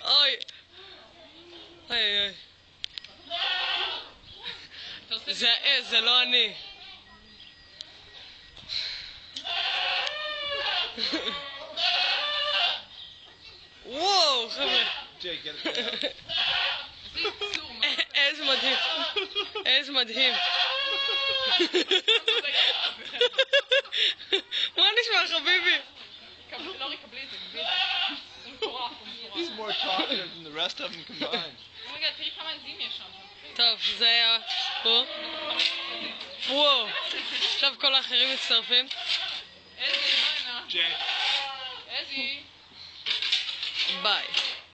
אוי. אוי אוי. זה העז, זה לא אני. וואו, חבר'ה. איזה מדהים. איזה מדהים. מה נשמע, חביבי? לא יקבלי את זה, גבילי. הוא מטורף, הוא He's more talkative than the rest of them combined. אומייגד, תראי כמה אנזים יש שם. טוב, זה היה פה. וואו. עכשיו כל האחרים מצטרפים. איזי, מה הנה? Jay. איזי. ביי.